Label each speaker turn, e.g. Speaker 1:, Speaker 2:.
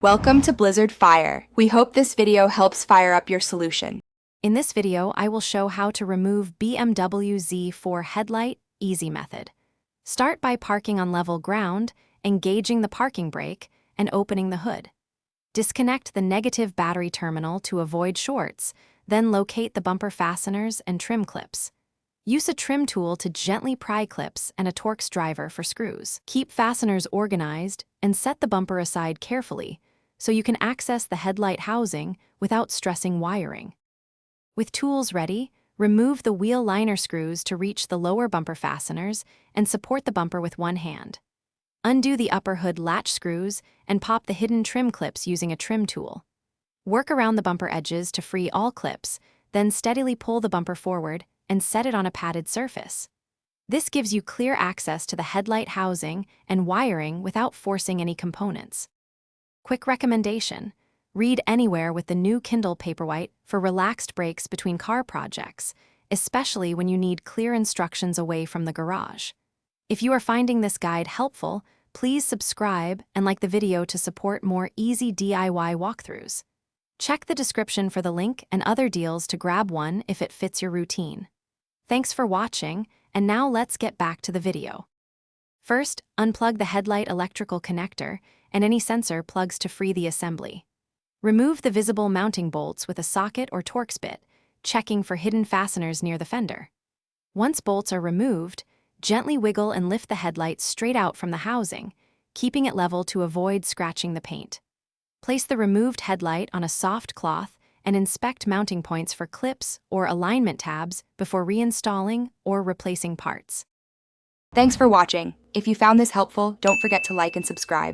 Speaker 1: Welcome to Blizzard Fire. We hope this video helps fire up your solution.
Speaker 2: In this video, I will show how to remove BMW Z4 headlight easy method. Start by parking on level ground, engaging the parking brake, and opening the hood. Disconnect the negative battery terminal to avoid shorts, then locate the bumper fasteners and trim clips. Use a trim tool to gently pry clips and a Torx driver for screws. Keep fasteners organized and set the bumper aside carefully so you can access the headlight housing without stressing wiring. With tools ready, remove the wheel liner screws to reach the lower bumper fasteners and support the bumper with one hand. Undo the upper hood latch screws and pop the hidden trim clips using a trim tool. Work around the bumper edges to free all clips, then steadily pull the bumper forward and set it on a padded surface. This gives you clear access to the headlight housing and wiring without forcing any components. Quick recommendation: read anywhere with the new Kindle Paperwhite for relaxed breaks between car projects, especially when you need clear instructions away from the garage. If you are finding this guide helpful, please subscribe and like the video to support more easy DIY walkthroughs. Check the description for the link and other deals to grab one if it fits your routine. Thanks for watching, and now let's get back to the video. First, unplug the headlight electrical connector and any sensor plugs to free the assembly. Remove the visible mounting bolts with a socket or Torx bit, checking for hidden fasteners near the fender. Once bolts are removed, gently wiggle and lift the headlight straight out from the housing, keeping it level to avoid scratching the paint. Place the removed headlight on a soft cloth and inspect mounting points for clips or alignment tabs before reinstalling or replacing parts.
Speaker 1: Thanks for watching. If you found this helpful, don't forget to like and subscribe.